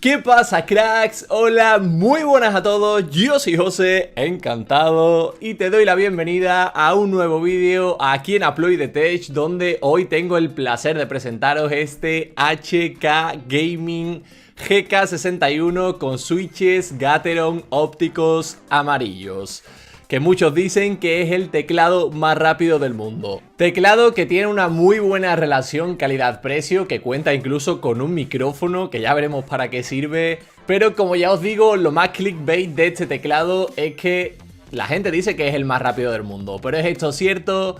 ¿Qué pasa, cracks? Hola, muy buenas a todos, yo soy José, encantado, y te doy la bienvenida a un nuevo vídeo aquí en Aploid the Tech, donde hoy tengo el placer de presentaros este HK Gaming GK61 con switches Gateron ópticos amarillos, que muchos dicen que es el teclado más rápido del mundo. Teclado que tiene una muy buena relación calidad-precio, que cuenta incluso con un micrófono, que ya veremos para qué sirve. Pero como ya os digo, lo más clickbait de este teclado es que la gente dice que es el más rápido del mundo. ¿Pero es esto cierto?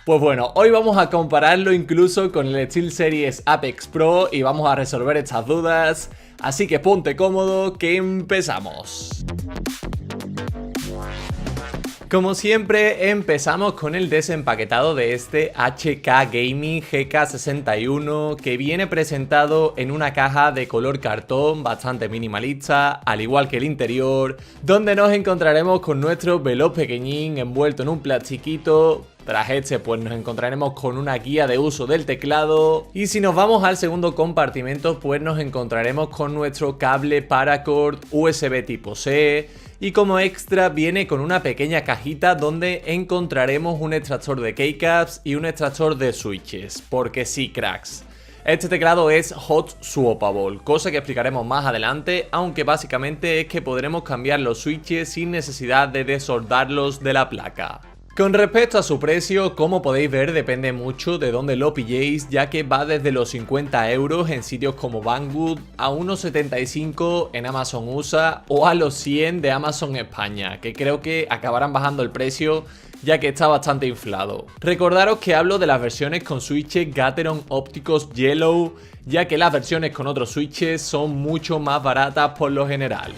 Pues bueno, hoy vamos a compararlo incluso con el SteelSeries Apex Pro y vamos a resolver estas dudas. Así que ponte cómodo, que empezamos. Como siempre, empezamos con el desempaquetado de este HK Gaming GK61, que viene presentado en una caja de color cartón bastante minimalista, al igual que el interior, donde nos encontraremos con nuestro veloz pequeñín envuelto en un plastiquito. Tras este pues nos encontraremos con una guía de uso del teclado, y si nos vamos al segundo compartimento pues nos encontraremos con nuestro cable paracord USB tipo C, y como extra viene con una pequeña cajita donde encontraremos un extractor de keycaps y un extractor de switches, porque sí, cracks, este teclado es hot swappable, cosa que explicaremos más adelante, aunque básicamente es que podremos cambiar los switches sin necesidad de desoldarlos de la placa. Con respecto a su precio, como podéis ver, depende mucho de dónde lo pilléis, ya que va desde los 50 euros en sitios como Banggood a unos 75 en Amazon USA o a los 100 de Amazon España, que creo que acabarán bajando el precio ya que está bastante inflado. Recordaros que hablo de las versiones con switches Gateron ópticos Yellow, ya que las versiones con otros switches son mucho más baratas por lo general.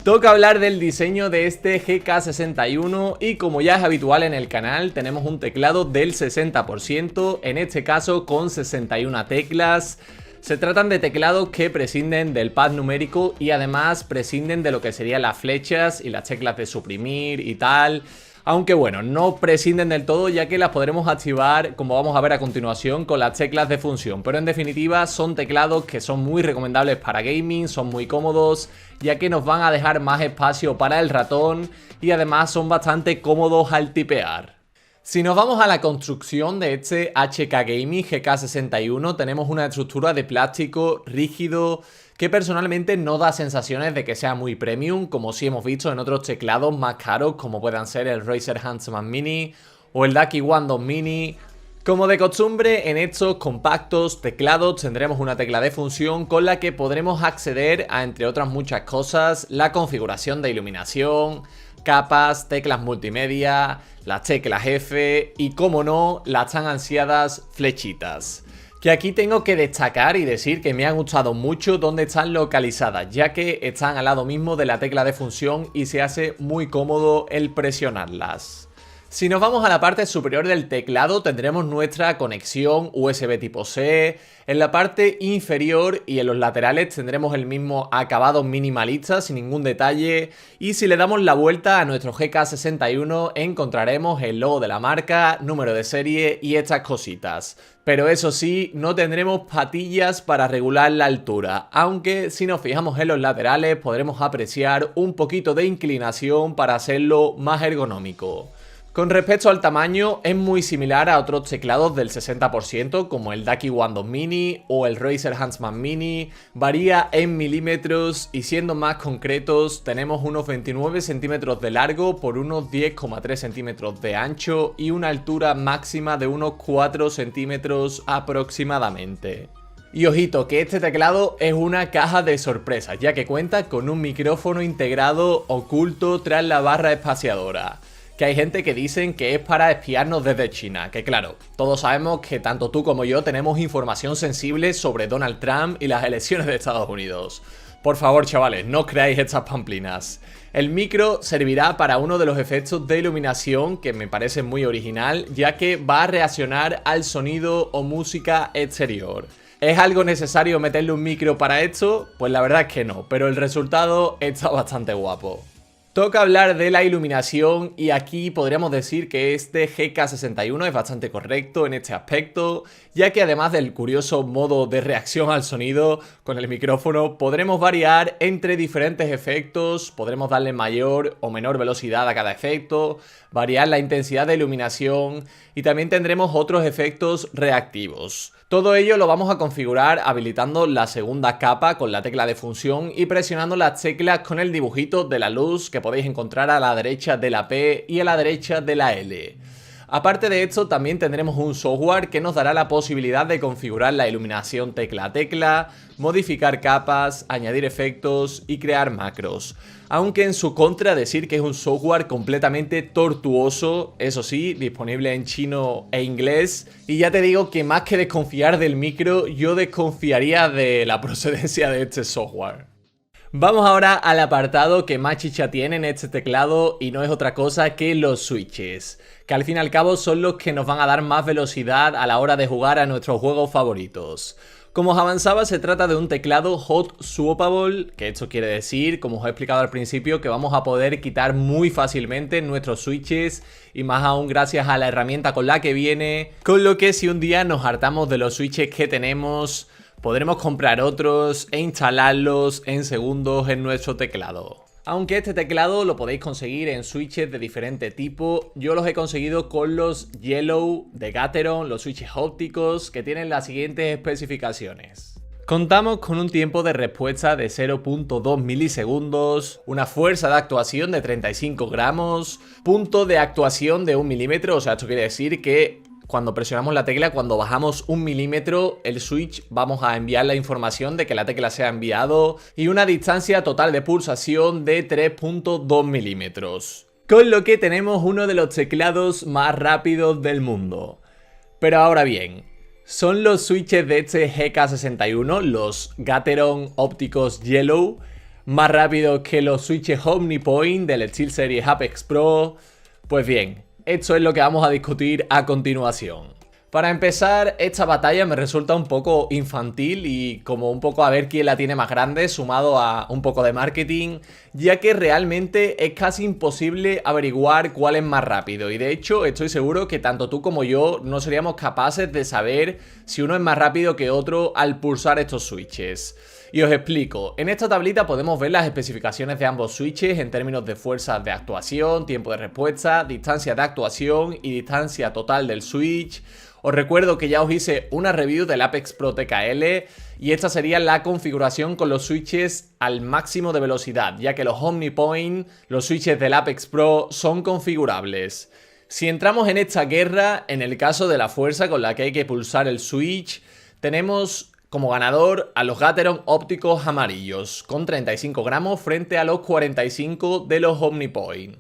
Toca hablar del diseño de este GK61 y como ya es habitual en el canal tenemos un teclado del 60%, en este caso con 61 teclas. Se tratan de teclados que prescinden del pad numérico y además prescinden de lo que serían las flechas y las teclas de suprimir y tal. Aunque bueno, no prescinden del todo, ya que las podremos activar, como vamos a ver a continuación, con las teclas de función. Pero en definitiva son teclados que son muy recomendables para gaming, son muy cómodos, ya que nos van a dejar más espacio para el ratón y además son bastante cómodos al tipear. Si nos vamos a la construcción de este HK Gaming GK61, tenemos una estructura de plástico rígido que personalmente no da sensaciones de que sea muy premium, como sí hemos visto en otros teclados más caros, como puedan ser el Razer Huntsman Mini o el Ducky One 2 Mini. Como de costumbre, en estos compactos teclados tendremos una tecla de función con la que podremos acceder a, entre otras muchas cosas, la configuración de iluminación, capas, teclas multimedia, las teclas F y, como no, las tan ansiadas flechitas. Que aquí tengo que destacar y decir que me ha gustado mucho dónde están localizadas, ya que están al lado mismo de la tecla de función y se hace muy cómodo el presionarlas. Si nos vamos a la parte superior del teclado tendremos nuestra conexión USB tipo C, en la parte inferior y en los laterales tendremos el mismo acabado minimalista sin ningún detalle, y si le damos la vuelta a nuestro GK61 encontraremos el logo de la marca, número de serie y estas cositas. Pero eso sí, no tendremos patillas para regular la altura, aunque si nos fijamos en los laterales podremos apreciar un poquito de inclinación para hacerlo más ergonómico. Con respecto al tamaño, es muy similar a otros teclados del 60% como el Ducky One 2 Mini o el Razer Huntsman Mini, varía en milímetros y siendo más concretos tenemos unos 29 centímetros de largo por unos 10,3 centímetros de ancho y una altura máxima de unos 4 centímetros aproximadamente. Y ojito, que este teclado es una caja de sorpresas, ya que cuenta con un micrófono integrado oculto tras la barra espaciadora. Que hay gente que dicen que es para espiarnos desde China, que claro, todos sabemos que tanto tú como yo tenemos información sensible sobre Donald Trump y las elecciones de Estados Unidos. Por favor, chavales, no creáis estas pamplinas. El micro servirá para uno de los efectos de iluminación que me parece muy original, ya que va a reaccionar al sonido o música exterior. ¿Es algo necesario meterle un micro para esto? Pues la verdad es que no, pero el resultado está bastante guapo. Toca hablar de la iluminación y aquí podríamos decir que este GK61 es bastante correcto en este aspecto, ya que además del curioso modo de reacción al sonido con el micrófono, podremos variar entre diferentes efectos, podremos darle mayor o menor velocidad a cada efecto, variar la intensidad de iluminación y también tendremos otros efectos reactivos. Todo ello lo vamos a configurar habilitando la segunda capa con la tecla de función y presionando las teclas con el dibujito de la luz que podéis encontrar a la derecha de la P y a la derecha de la L. Aparte de esto, también tendremos un software que nos dará la posibilidad de configurar la iluminación tecla a tecla, modificar capas, añadir efectos y crear macros. Aunque en su contra decir que es un software completamente tortuoso, eso sí, disponible en chino e inglés. Y ya te digo que más que desconfiar del micro, yo desconfiaría de la procedencia de este software. Vamos ahora al apartado que más chicha tiene en este teclado y no es otra cosa que los switches, que al fin y al cabo son los que nos van a dar más velocidad a la hora de jugar a nuestros juegos favoritos. Como os avanzaba, se trata de un teclado hot swappable, que esto quiere decir, como os he explicado al principio, que vamos a poder quitar muy fácilmente nuestros switches y más aún gracias a la herramienta con la que viene, con lo que si un día nos hartamos de los switches que tenemos, podremos comprar otros e instalarlos en segundos en nuestro teclado. Aunque este teclado lo podéis conseguir en switches de diferente tipo, yo los he conseguido con los Yellow de Gateron, los switches ópticos que tienen las siguientes especificaciones. Contamos con un tiempo de respuesta de 0.2 milisegundos, una fuerza de actuación de 35 gramos, punto de actuación de 1 milímetro, o sea, esto quiere decir que cuando presionamos la tecla, cuando bajamos 1 milímetro, el switch vamos a enviar la información de que la tecla se ha enviado y una distancia total de pulsación de 3.2 milímetros. Con lo que tenemos uno de los teclados más rápidos del mundo. Pero ahora bien, ¿son los switches de este GK61, los Gateron ópticos Yellow, más rápidos que los switches OmniPoint del SteelSeries Apex Pro? Pues bien, esto es lo que vamos a discutir a continuación. Para empezar, esta batalla me resulta un poco infantil y como un poco a ver quién la tiene más grande, sumado a un poco de marketing, ya que realmente es casi imposible averiguar cuál es más rápido. Y de hecho, estoy seguro que tanto tú como yo no seríamos capaces de saber si uno es más rápido que otro al pulsar estos switches. Y os explico, en esta tablita podemos ver las especificaciones de ambos switches en términos de fuerzas de actuación, tiempo de respuesta, distancia de actuación y distancia total del switch. Os recuerdo que ya os hice una review del Apex Pro TKL y esta sería la configuración con los switches al máximo de velocidad, ya que los OmniPoint, los switches del Apex Pro, son configurables. Si entramos en esta guerra, en el caso de la fuerza con la que hay que pulsar el switch, tenemos como ganador a los Gateron ópticos amarillos, con 35 gramos frente a los 45 de los OmniPoint.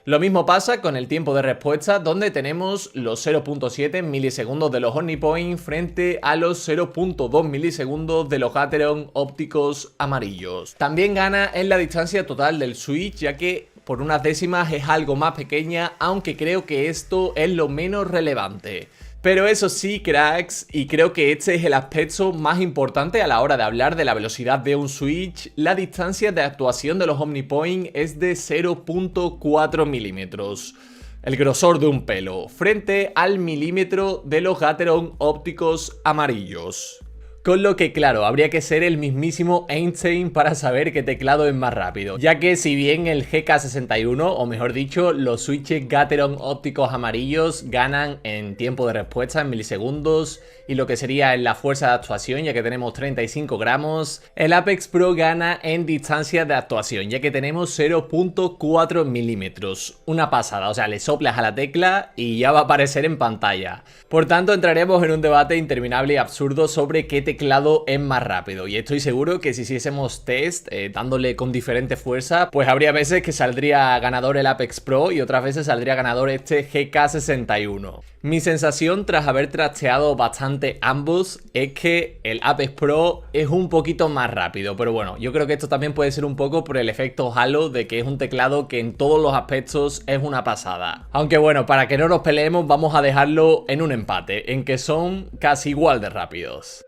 Lo mismo pasa con el tiempo de respuesta, donde tenemos los 0.7 milisegundos de los OmniPoint frente a los 0.2 milisegundos de los Gateron ópticos amarillos. También gana en la distancia total del switch, ya que por unas décimas es algo más pequeña, aunque creo que esto es lo menos relevante. Pero eso sí, cracks, y creo que este es el aspecto más importante a la hora de hablar de la velocidad de un switch, la distancia de actuación de los OmniPoint es de 0.4 milímetros, el grosor de un pelo, frente al milímetro de los Gateron ópticos amarillos. Con lo que, claro, habría que ser el mismísimo Einstein para saber qué teclado es más rápido, ya que si bien el GK61, o mejor dicho, los switches Gateron ópticos amarillos ganan en tiempo de respuesta en milisegundos y lo que sería en la fuerza de actuación, ya que tenemos 35 gramos, el Apex Pro gana en distancia de actuación, ya que tenemos 0.4 milímetros. Una pasada, o sea, le soplas a la tecla y ya va a aparecer en pantalla. Por tanto, entraremos en un debate interminable y absurdo sobre qué teclado es más rápido, y estoy seguro que si hiciésemos test dándole con diferente fuerza, pues habría veces que saldría ganador el Apex Pro y otras veces saldría ganador este GK61. Mi sensación tras haber trasteado bastante ambos es que el Apex Pro es un poquito más rápido, pero bueno, yo creo que esto también puede ser un poco por el efecto halo de que es un teclado que en todos los aspectos es una pasada. Aunque bueno, para que no nos peleemos vamos a dejarlo en un empate, en que son casi igual de rápidos.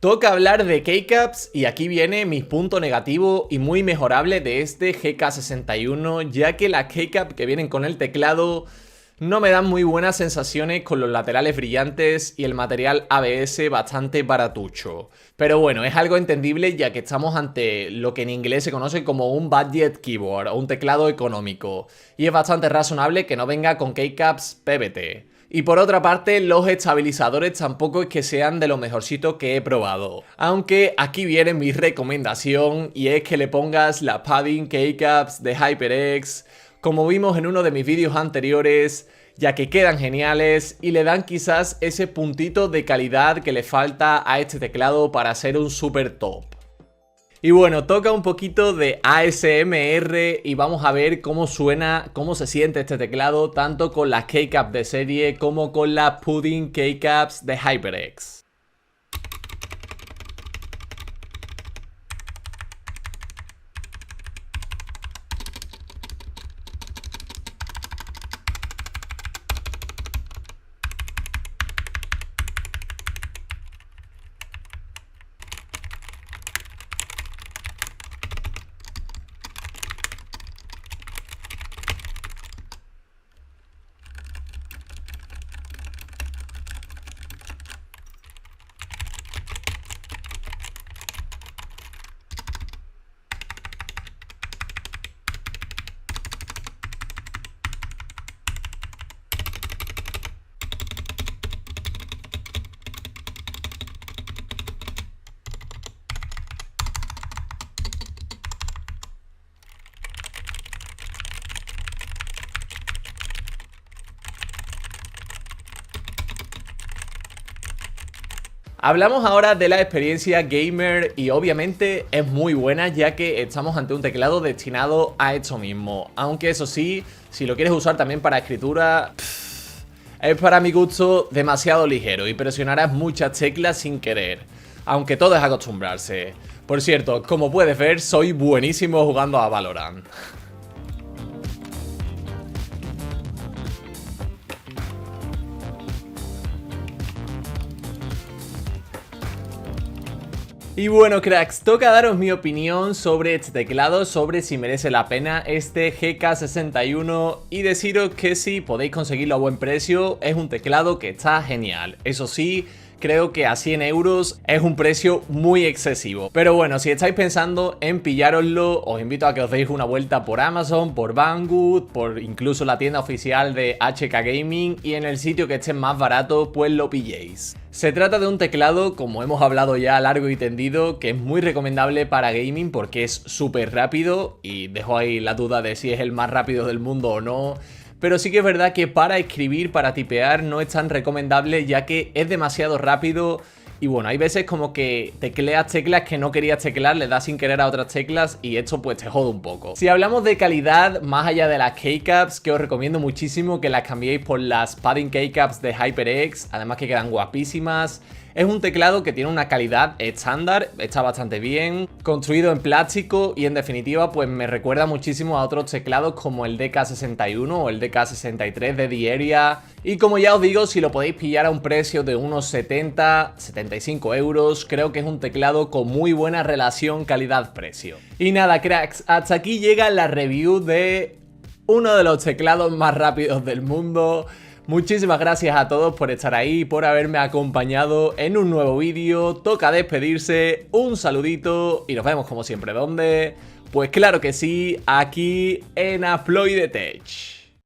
Toca hablar de keycaps y aquí viene mi punto negativo y muy mejorable de este GK61, ya que las keycaps que vienen con el teclado no me dan muy buenas sensaciones con los laterales brillantes y el material ABS bastante baratucho. Pero bueno, es algo entendible ya que estamos ante lo que en inglés se conoce como un budget keyboard o un teclado económico, y es bastante razonable que no venga con keycaps PVT. Y por otra parte, los estabilizadores tampoco es que sean de lo mejorcito que he probado. Aunque aquí viene mi recomendación y es que le pongas la padding keycaps de HyperX, como vimos en uno de mis vídeos anteriores, ya que quedan geniales y le dan quizás ese puntito de calidad que le falta a este teclado para ser un super top. Y bueno, toca un poquito de ASMR y vamos a ver cómo suena, cómo se siente este teclado, tanto con las keycaps de serie como con las pudding keycaps de HyperX. Hablamos ahora de la experiencia gamer y obviamente es muy buena ya que estamos ante un teclado destinado a esto mismo. Aunque eso sí, si lo quieres usar también para escritura, es para mi gusto demasiado ligero y presionarás muchas teclas sin querer. Aunque todo es acostumbrarse. Por cierto, como puedes ver, soy buenísimo jugando a Valorant. Y bueno, cracks, toca daros mi opinión sobre este teclado, sobre si merece la pena este GK61 y deciros que si podéis conseguirlo a buen precio, es un teclado que está genial. Eso sí, creo que a 100 euros es un precio muy excesivo. Pero bueno, si estáis pensando en pillároslo, os invito a que os deis una vuelta por Amazon, por Banggood, por incluso la tienda oficial de HK Gaming, y en el sitio que esté más barato, pues lo pilléis. Se trata de un teclado, como hemos hablado ya largo y tendido, que es muy recomendable para gaming porque es súper rápido, y dejo ahí la duda de si es el más rápido del mundo o no. Pero sí que es verdad que para escribir, para tipear, no es tan recomendable ya que es demasiado rápido. Y bueno, hay veces como que tecleas teclas que no querías teclear, le das sin querer a otras teclas y esto pues te jode un poco. Si hablamos de calidad, más allá de las keycaps, que os recomiendo muchísimo que las cambiéis por las padding keycaps de HyperX, además que quedan guapísimas. Es un teclado que tiene una calidad estándar, está bastante bien, construido en plástico y en definitiva pues me recuerda muchísimo a otros teclados como el DK61 o el DK63 de The Area. Y como ya os digo, si lo podéis pillar a un precio de unos 75 euros, creo que es un teclado con muy buena relación calidad-precio. Y nada, cracks, hasta aquí llega la review de uno de los teclados más rápidos del mundo. Muchísimas gracias a todos por estar ahí, por haberme acompañado en un nuevo vídeo. Toca despedirse, un saludito y nos vemos como siempre. ¿Dónde? Pues claro que sí, aquí en Aploide Tech.